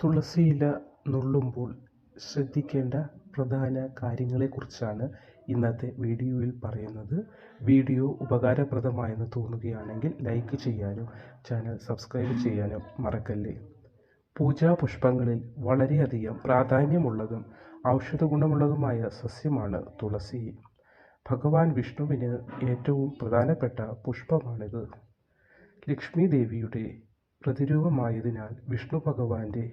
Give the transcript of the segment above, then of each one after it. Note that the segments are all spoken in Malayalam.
തുളസിയില നുള്ളുമ്പോൾ ശ്രദ്ധിക്കേണ്ട പ്രധാന കാര്യങ്ങളെക്കുറിച്ചാണ് ഇന്നത്തെ വീഡിയോയിൽ പറയുന്നത്. വീഡിയോ ഉപകാരപ്രദമായെന്ന് തോന്നുകയാണെങ്കിൽ ലൈക്ക് ചെയ്യാനും ചാനൽ സബ്സ്ക്രൈബ് ചെയ്യാനും മറക്കല്ലേ. പൂജാപുഷ്പങ്ങളിൽ വളരെയധികം പ്രാധാന്യമുള്ളതും ഔഷധഗുണമുള്ളതുമായ സസ്യമാണ് തുളസി. ഭഗവാൻ വിഷ്ണുവിന് ഏറ്റവും പ്രധാനപ്പെട്ട പുഷ്പമാണിത്. ലക്ഷ്മി ദേവിയുടെ പ്രതിരൂപമായതിനാൽ വിഷ്ണു ഭഗവാന്റെ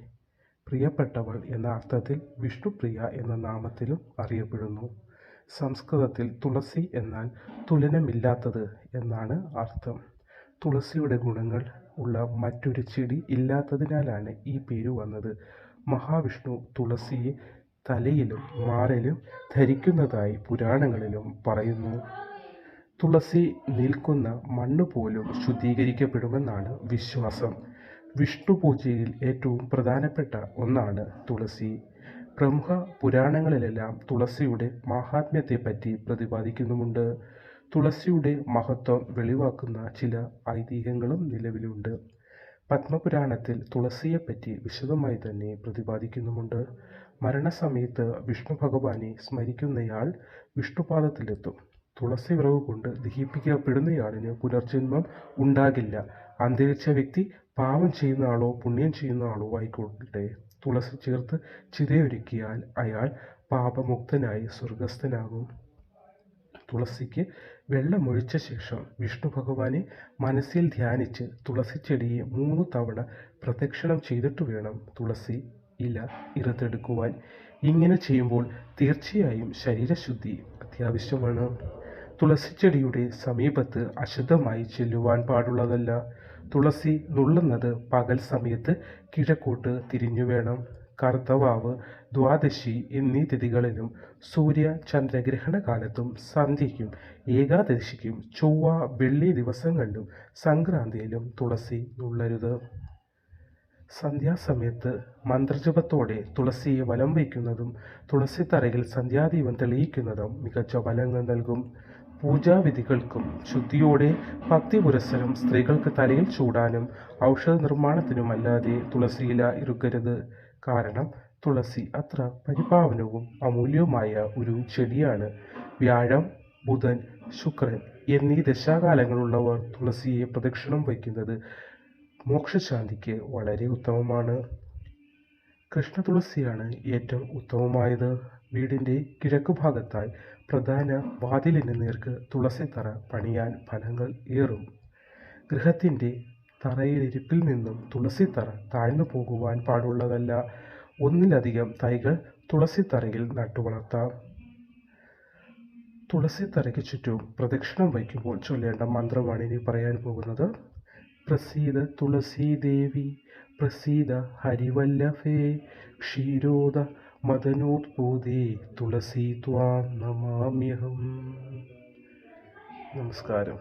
പ്രിയപ്പെട്ടവൾ എന്ന അർത്ഥത്തിൽ വിഷ്ണുപ്രിയ എന്ന നാമത്തിലും അറിയപ്പെടുന്നു. സംസ്കൃതത്തിൽ തുളസി എന്നാൽ തുലനമില്ലാത്തത് എന്നാണ് അർത്ഥം. തുളസിയുടെ ഗുണങ്ങൾ ഉള്ള മറ്റൊരു ചെടി ഇല്ലാത്തതിനാലാണ് ഈ പേര് വന്നത്. മഹാവിഷ്ണു തുളസിയെ തലയിലും മാറിലും ധരിക്കുന്നതായി പുരാണങ്ങളിലും പറയുന്നു. തുളസി നിൽക്കുന്ന മണ്ണ് പോലും ശുദ്ധീകരിക്കപ്പെടുമെന്നാണ് വിശ്വാസം. വിഷ്ണു പൂജയിൽ ഏറ്റവും പ്രധാനപ്പെട്ട ഒന്നാണ് തുളസി. പ്രമുഖ പുരാണങ്ങളിലെല്ലാം തുളസിയുടെ മാഹാത്മ്യത്തെപ്പറ്റി പ്രതിപാദിക്കുന്നുമുണ്ട്. തുളസിയുടെ മഹത്വം വെളിവാക്കുന്ന ചില ഐതിഹ്യങ്ങളും നിലവിലുണ്ട്. പത്മപുരാണത്തിൽ തുളസിയെപ്പറ്റി വിശദമായി തന്നെ പ്രതിപാദിക്കുന്നുമുണ്ട്. മരണസമയത്ത് വിഷ്ണു ഭഗവാനെ സ്മരിക്കുന്നയാൾ വിഷ്ണുപാദത്തിലെത്തും. തുളസി വിറവ് കൊണ്ട് ദഹിപ്പിക്കപ്പെടുന്നയാളിന് പുനർജന്മം ഉണ്ടാകില്ല. അന്തരിച്ച വ്യക്തി പാപം ചെയ്യുന്ന ആളോ പുണ്യം ചെയ്യുന്ന ആളോ ആയിക്കോട്ടെ, തുളസി ചേർത്ത് ചിതയൊരുക്കിയാൽ അയാൾ പാപമുക്തനായി സ്വർഗസ്ഥനാകും. തുളസിക്ക് വെള്ളമൊഴിച്ച ശേഷം വിഷ്ണു ഭഗവാനെ മനസ്സിൽ ധ്യാനിച്ച് തുളസിച്ചെടിയെ 3 തവണ പ്രദക്ഷിണം ചെയ്തിട്ട് വേണം തുളസി ഇല ഇറുത്തെടുക്കുവാൻ. ഇങ്ങനെ ചെയ്യുമ്പോൾ തീർച്ചയായും ശരീരശുദ്ധി അത്യാവശ്യമാണ്. തുളസിച്ചെടിയുടെ സമീപത്ത് അശുദ്ധമായി ചെല്ലുവാൻ പാടുള്ളതല്ല. തുളസി നുള്ളുന്നത് പകൽ സമയത്ത് കിഴക്കോട്ട് തിരിഞ്ഞു വേണം. കർത്തവാവ്, ദ്വാദശി എന്നീ തിഥികളിലും സൂര്യ ചന്ദ്രഗ്രഹണ കാലത്തും സന്ധ്യയ്ക്കും ഏകാദശിക്കും ചൊവ്വ വെള്ളി ദിവസങ്ങളിലും സംക്രാന്തിയിലും തുളസി നുള്ളരുത്. സന്ധ്യാസമയത്ത് മന്ത്രജപത്തോടെ തുളസിയെ വലം വയ്ക്കുന്നതും തുളസിത്തറയിൽ സന്ധ്യാദീപം തെളിയിക്കുന്നതും മികച്ച ഫലങ്ങൾ നൽകും. പൂജാവിധികൾക്കും ശുദ്ധിയോടെ ഭക്തി പുരസ്സരം സ്ത്രീകൾക്ക് തലയിൽ ചൂടാനും ഔഷധ നിർമ്മാണത്തിനുമല്ലാതെ തുളസിയില ഇറുക്കരുത്. കാരണം തുളസി അത്ര പരിപാവനവും അമൂല്യവുമായ ഒരു ചെടിയാണ്. വ്യാഴം, ബുധൻ, ശുക്രൻ എന്നീ ദശാകാലങ്ങളുള്ളവർ തുളസിയെ പ്രദക്ഷിണം വയ്ക്കുന്നത് മോക്ഷശാന്തിക്ക് വളരെ ഉത്തമമാണ്. കൃഷ്ണ തുളസിയാണ് ഏറ്റവും ഉത്തമമായത്. വീടിൻ്റെ കിഴക്ക് ഭാഗത്തായി പ്രധാന വാതിലിന് നേർക്ക് തുളസിത്തറ പണിയാൻ ഫലങ്ങൾ ഏറും. ഗൃഹത്തിൻ്റെ തറയിലിരിപ്പിൽ നിന്നും തുളസിത്തറ താഴ്ന്നു പോകുവാൻ പാടുള്ളതല്ല. ഒന്നിലധികം തൈകൾ തുളസിത്തറയിൽ നട്ടുവളർത്താം. തുളസിത്തറയ്ക്ക് ചുറ്റും പ്രദക്ഷിണം വയ്ക്കുമ്പോൾ ചൊല്ലേണ്ട മന്ത്രമാണ് ഇനി പറയാൻ പോകുന്നത്. പ്രസീദ തുളസീദേവി പ്രസീദ ഹരിവല്ലഭേ ക്ഷീരോദ മദനോദ്ഭൂതേ തുളസീ ത്വാം നമാമ്യഹം. നമസ്കാരം.